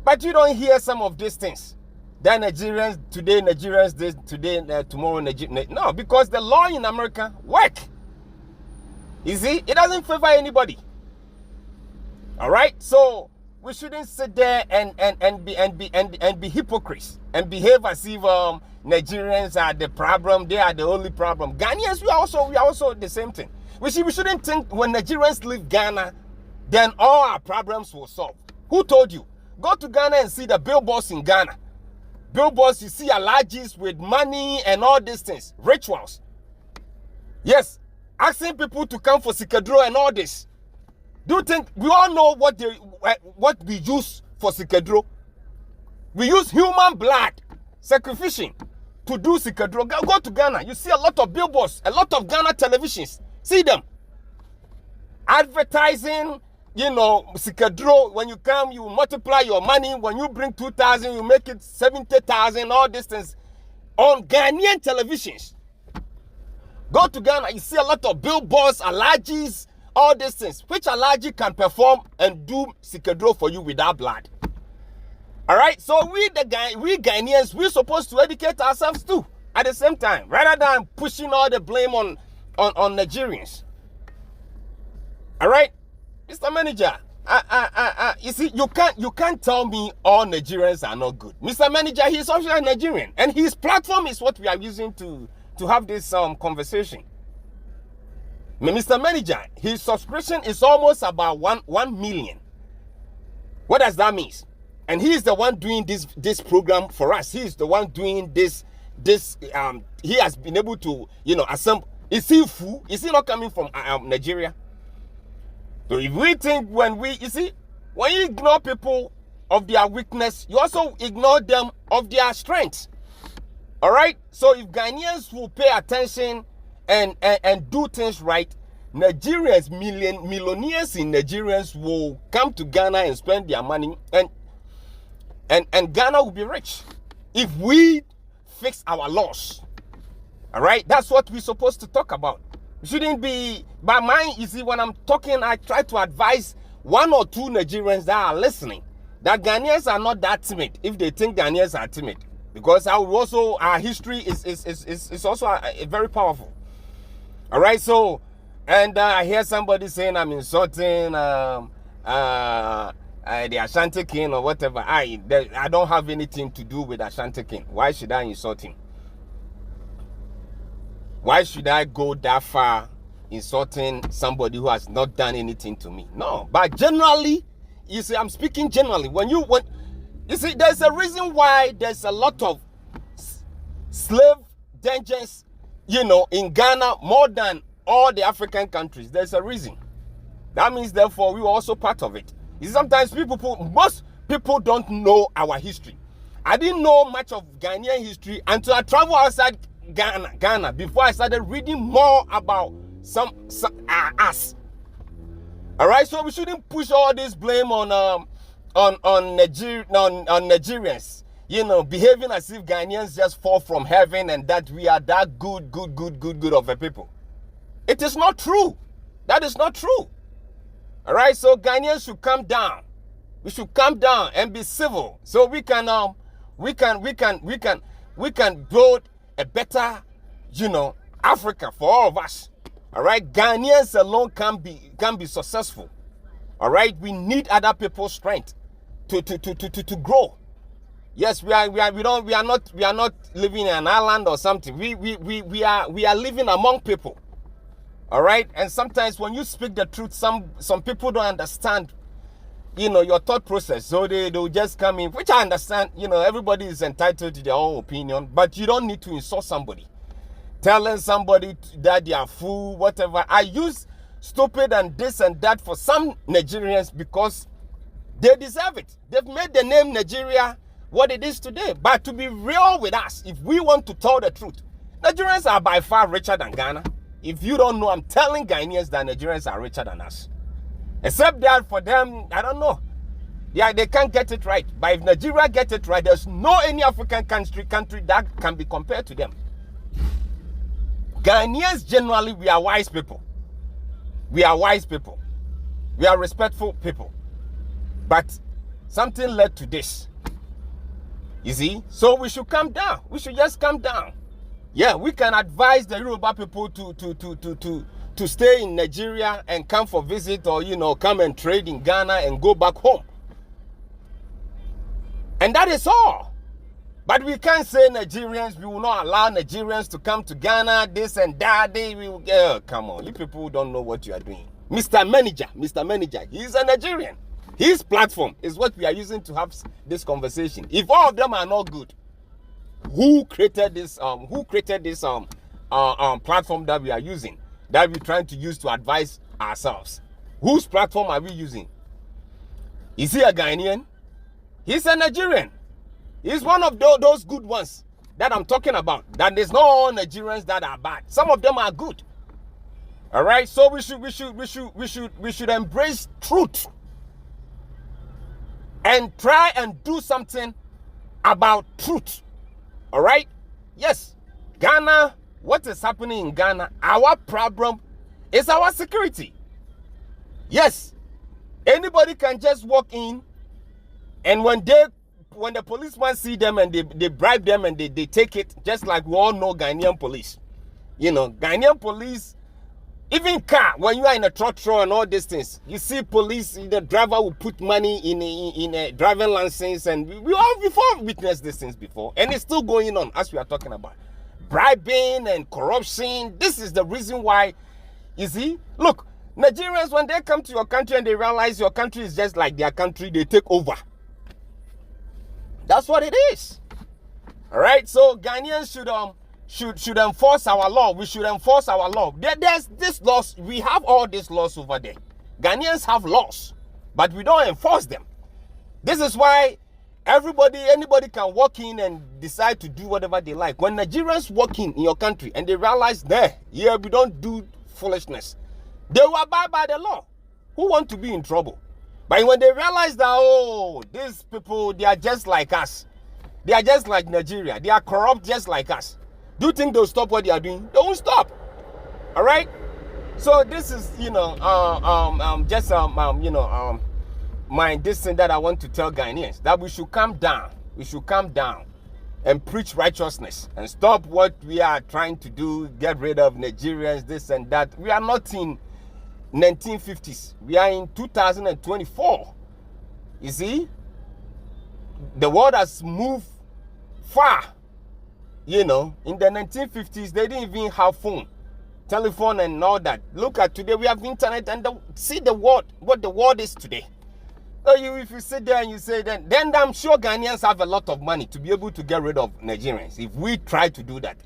But you don't hear some of these things. That Nigerians today, Nigerians this, today, tomorrow, Nigerians. No, because the law in America work. You see, it doesn't favor anybody. All right, so we shouldn't sit there and be hypocrites and behave as if Nigerians are the problem. They are the only problem. Ghanaians, we are also the same thing. We shouldn't think when Nigerians leave Ghana, then all our problems will solve. Who told you? Go to Ghana and see the billboards in Ghana. Billboards, you see allergies with money and all these things, rituals. Yes, asking people to come for Sikadro and all this. Do you think we all know what we use for Sikadro? We use human blood, sacrificing to do Sikadro. Go to Ghana, you see a lot of billboards, a lot of Ghana televisions. See them advertising, Sikadro. When you come, you multiply your money. When you bring 2,000, you make it 70,000. All these things on Ghanaian televisions. Go to Ghana, you see a lot of billboards, allergies, all these things. Which allergy can perform and do Sikadro for you without blood? All right, so we Ghanaians, we're supposed to educate ourselves too at the same time, rather than pushing all the blame on Nigerians. All right, Mr. Manager, you see, you can't tell me all Nigerians are not good. Mr. Manager, he's also a Nigerian, and his platform is what we are using to have this conversation. Mr. Manager, his subscription is almost about 1 million. What does that mean? And he is the one doing this program for us. He is the one doing this. He has been able to, assemble. Is he fool? Is he not coming from Nigeria? So if we think when you ignore people of their weakness, you also ignore them of their strength. All right? So if Ghanaians will pay attention and do things right, Nigerians, millionaires in Nigerians will come to Ghana and spend their money, and Ghana will be rich if we fix our laws. All right? That's what we're supposed to talk about. It shouldn't be by mine. You see, when I'm talking, I try to advise one or two Nigerians that are listening that Ghanaians are not that timid if they think Ghanaians are timid, because our history is also very powerful. All right, so, and I hear somebody saying I'm insulting the Ashanti King or whatever. I don't have anything to do with Ashanti King. Why should I insult him? Why should I go that far insulting somebody who has not done anything to me? No, but generally, you see, I'm speaking generally. When you see, there's a reason why there's a lot of slave dangers, in Ghana more than all the African countries. There's a reason. That means, therefore, we were also part of it. You see, sometimes most people don't know our history. I didn't know much of Ghanaian history until I traveled outside Ghana before I started reading more about us. All right, so we shouldn't push all this blame on Nigerians, behaving as if Ghanaians just fall from heaven and that we are that good of a people. It is not true. That is not true. All right, so Ghanaians should calm down. We should calm down and be civil, so we can build a better, Africa for all of us. All right, Ghanaians alone can be successful. All right, we need other people's strength to grow. Yes, we are not living in an island or something. We are living among people. All right, and sometimes when you speak the truth, some people don't understand, your thought process, so they'll just come in, which I understand. Everybody is entitled to their own opinion, but you don't need to insult somebody, telling somebody that they are fool, whatever. I use stupid and this and that for some Nigerians because they deserve it. They've made the name Nigeria what it is today. But to be real with us, if we want to tell the truth, Nigerians are by far richer than Ghana. If you don't know, I'm telling Ghanaians that Nigerians are richer than us. Except that for them, I don't know. Yeah, they can't get it right. But if Nigeria gets it right, there's no any African country that can be compared to them. Ghanaians, generally, we are wise people. We are wise people. We are respectful people. But something led to this. You see? So we should calm down. We should just calm down. Yeah, we can advise the Yoruba people to stay in Nigeria and come for visit, or come and trade in Ghana and go back home. And that is all. But we can't say Nigerians, we will not allow Nigerians to come to Ghana, this and that. They will, come on, you people don't know what you are doing. Mr. Manager, he's a Nigerian. His platform is what we are using to have this conversation. If all of them are not good, who created this platform that we are using, that we're trying to use to advise ourselves? Whose platform are we using? Is he a Ghanaian? He's a Nigerian. He's one of those good ones that I'm talking about. That there's not all Nigerians that are bad. Some of them are good. All right, so we should embrace truth and try and do something about truth. All right? Yes, Ghana, what is happening in Ghana, our problem is our security. Yes, anybody can just walk in, and when the policemen see them and they bribe them and they take it, just like we all know Ghanaian police. Ghanaian police, even car, when you are in a trotro and all these things, you see police, the driver will put money in a driving license, and we all before witnessed these things before, and it's still going on as we are talking about. Bribing and corruption, this is the reason why, you see, look, Nigerians, when they come to your country and they realize your country is just like their country, they take over. That's what it is. All right, so Ghanaians should enforce our law. We should enforce our law. There's this laws. We have all these laws over there. Ghanaians have laws, but we don't enforce them. This is why anybody can walk in and decide to do whatever they like. When Nigerians walk in your country and they realize, we don't do foolishness, they will abide by the law. Who want to be in trouble? But when they realize that, these people, they are just like us. They are just like Nigeria. They are corrupt just like us. Do you think they'll stop what they are doing? They won't stop. All right? So this is, this thing that I want to tell Ghanaians, that we should calm down. We should calm down and preach righteousness and stop what we are trying to do, get rid of Nigerians, this and that. We are not in 1950s. We are in 2024. You see? The world has moved far. In the 1950s, they didn't even have phone, telephone and all that. Look at today, we have internet, and see the world, what the world is today. If you sit there and you say that, then I'm sure Ghanaians have a lot of money to be able to get rid of Nigerians if we try to do that.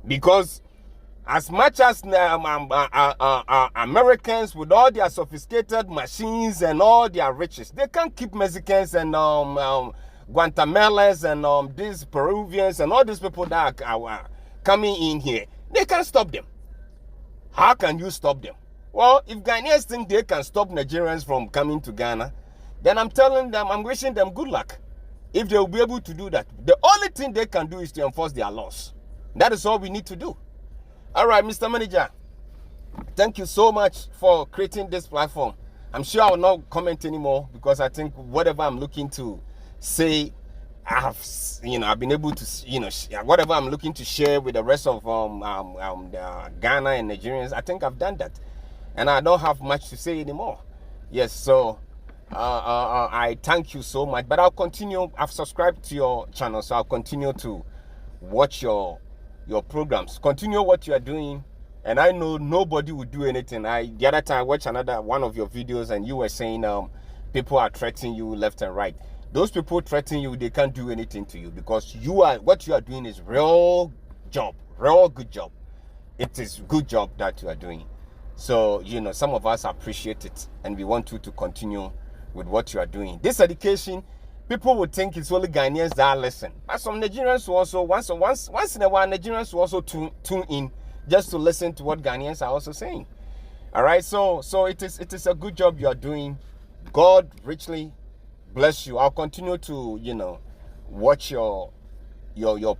Because as much as Americans with all their sophisticated machines and all their riches, they can't keep Mexicans and Guatemalans and these Peruvians and all these people that are coming in here. They can't stop them. How can you stop them? Well, if Ghanaians think they can stop Nigerians from coming to Ghana, then I'm wishing them good luck. If they will be able to do that, the only thing they can do is to enforce their laws. That is all we need to do. All right, Mr. Manager, thank you so much for creating this platform. I'm sure I will not comment anymore because I think whatever I'm looking to say, I've been able to, whatever I'm looking to share with the rest of Ghana and Nigerians, I think I've done that. And I don't have much to say anymore. Yes, so I thank you so much. But I'll continue. I've subscribed to your channel, so I'll continue to watch your programs. Continue what you are doing. And I know nobody will do anything. The other time I watched one of your videos, and you were saying people are threatening you left and right. Those people threatening you, they can't do anything to you because what you are doing is real good job. It is good job that you are doing. So, some of us appreciate it, and we want you to continue with what you are doing. This education, people would think it's only Ghanaians that listen. But some Nigerians will also, once in a while, Nigerians will also tune in just to listen to what Ghanaians are also saying. All right, so it is a good job you are doing. God richly bless you. I'll continue to, watch your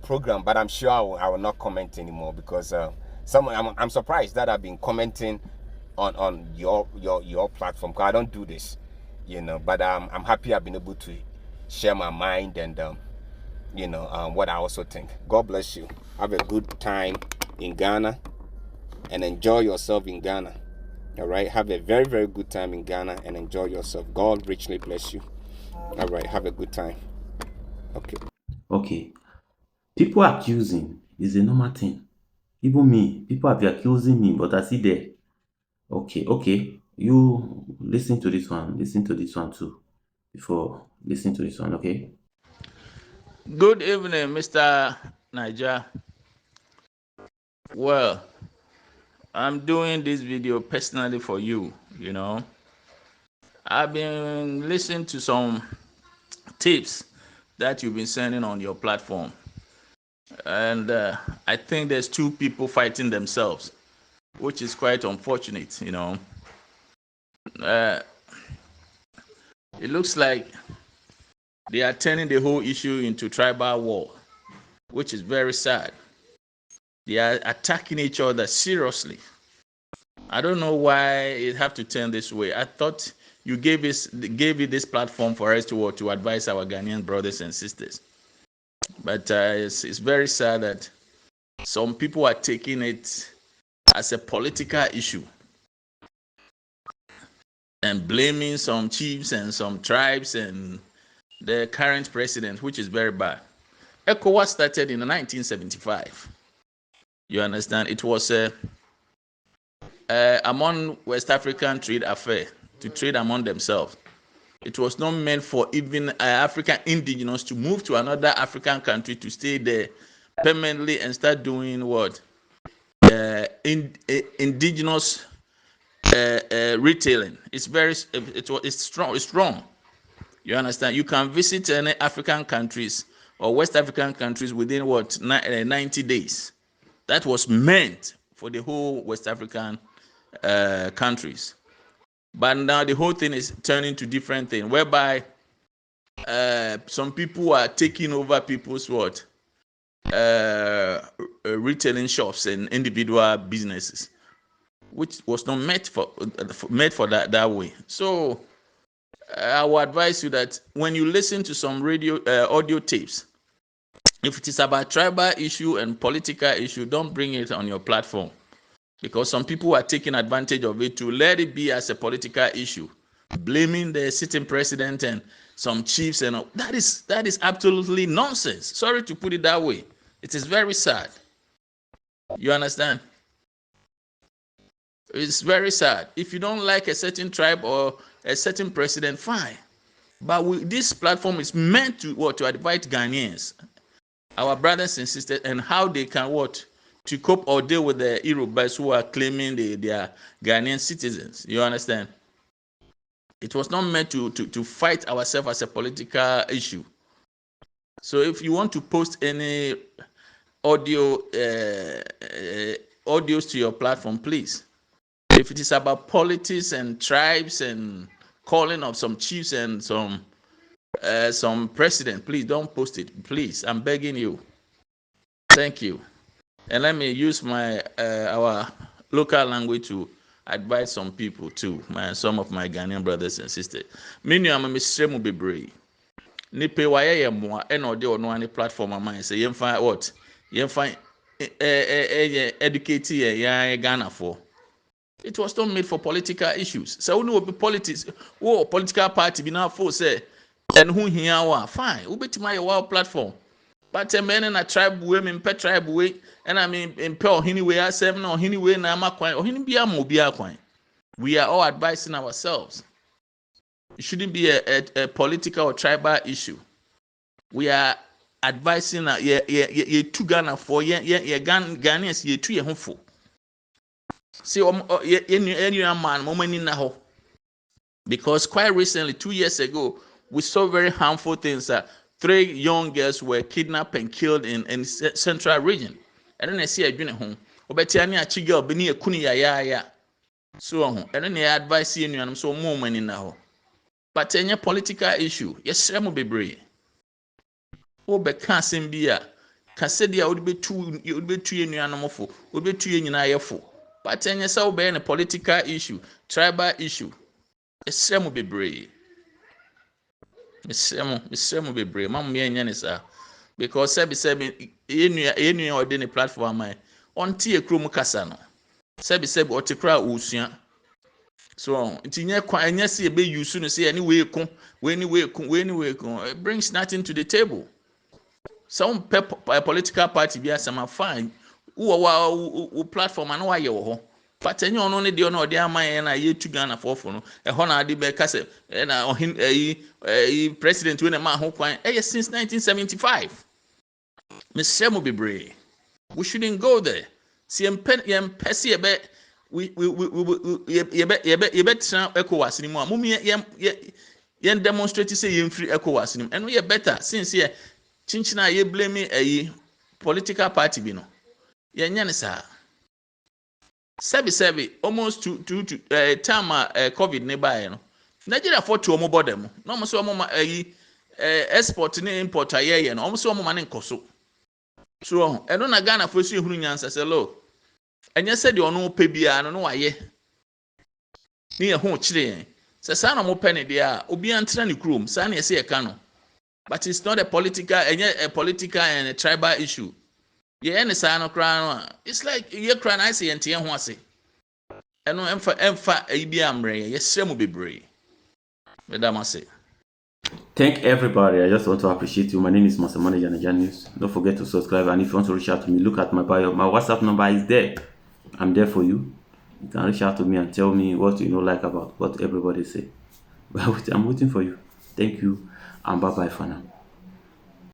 program, but I'm sure I will not comment anymore because I'm surprised that I've been commenting on your platform because I don't do this, but I'm happy I've been able to share my mind and what I also think. God bless you. Have a good time in Ghana and enjoy yourself in Ghana. All right, have a very, very good time in Ghana and enjoy yourself. God richly bless you. All right, have a good time. Okay. People accusing is a normal thing. Even me, people have been accusing me, but I see there. Okay. You listen to this one. Listen to this one too. Before listen to this one, okay? Good evening, Mr. Niger. Well, I'm doing this video personally for you, I've been listening to some tips that you've been sending on your platform. And I think there's two people fighting themselves, which is quite unfortunate, It looks like they are turning the whole issue into tribal war, which is very sad. They are attacking each other seriously. I don't know why it have to turn this way. I thought you gave it this platform for us to advise our Ghanaian brothers and sisters. But it's very sad that some people are taking it as a political issue and blaming some chiefs and some tribes and the current president, which is very bad. ECOWAS started in 1975. You understand? It was among West African trade affair to trade among themselves. It was not meant for even African indigenous to move to another African country to stay there permanently and start doing what? Indigenous retailing. It's strong. You understand? You can visit any African countries or West African countries within 90 days. That was meant for the whole West African countries. But now the whole thing is turning to different thing, whereby some people are taking over people's retailing shops and individual businesses, which was not meant for that way. So I will advise you that when you listen to some radio audio tapes, if it is about tribal issue and political issue, don't bring it on your platform, because some people are taking advantage of it to let it be as a political issue, blaming the sitting president and some chiefs, and that is absolutely nonsense. Sorry to put it that way. It is very sad. You understand? It's very sad. If you don't like a certain tribe or a certain president, fine. But this platform is meant to advise Ghanaians, our brothers and sisters, and how they can to cope or deal with the Yorubas who are claiming they are Ghanaian citizens. You understand? It was not meant to fight ourselves as a political issue. So if you want to post any audios to your platform, please. If it is about politics and tribes and calling of some chiefs and some president, please don't post it. Please, I'm begging you. Thank you. And let me use our local language to advise some people too, some of my Ghanaian brothers and sisters. Many am Mr. Mubebre. Nipe waye ye moa e na ode ono ane platform am say yemfa what? Yemfa educate ye Ghana for. It was not made for political issues. So we will be politics. Oh, political party be now for say and who here wa fine. We bet my platform. But a man in a tribe women per tribe way, and I mean in Pearl anyway, I 7 or anyway na makwan or hinibia mobia kwan. We are all advising ourselves. It shouldn't be a political or tribal issue. We are advising ye two Ghana for ye Ghanaians ye two ye home. See any man moment in now. Because quite recently, 2 years ago, we saw very harmful things that 3 young girls were kidnapped and killed in central region. And then I see a journey home. Obetiani a chigel beni a kuni ya. So and then I advise you and so more money now. But any political issue, yes, I'm be brave. Obe can't be a Cassadia would be two in your animal for, would be 2 in your for. But any so be a political issue, tribal issue. Yes, I'm be brave. Mr. be brave. Mam me and sir. Because sebi any or any platform on tea chrome casano. Sebi or te crowd usua. So tinye kwa anyasi ebe you soon say anyway kon it brings nothing to the table. Some political party be some fine. Who platform and why you but any on only the honor de ama na ye tu Ghana for no e ho na de be kase na president we na ma ho kwan since 1975. Mr. Mubebre, we shouldn't go there. See pesi ebe we try ECOWAS ni mu amumi ye demonstrate say ye free ECOWAS ni and we better since here chinchina ye blame political party bi no ye nya ne sa sebi almost to time COVID ne buy no Nigeria for to omo border mu no mo so omo export ne import aye no omo so omo ma ne nkoso so eno na Ghana for so ehunu nyansa se lo enye se de ono pe bia no waye ni ye ho kire se sa na mo pe ne de a obi antra ne krom sa na ye se ye ka no, but it's not a political and a tribal issue. Yeah, any sign of crown. It's like you cry I say and tia ho ase. Eno emfa ebi amre yes mu bebre. Madam say. Thank everybody. I just want to appreciate you. My name is Master Manager Naija News. Don't forget to subscribe, and if you want to reach out to me, look at my bio. My WhatsApp number is there. I'm there for you. You can reach out to me and tell me what you don't like about what everybody say. I'm waiting for you. Thank you, and bye-bye for now.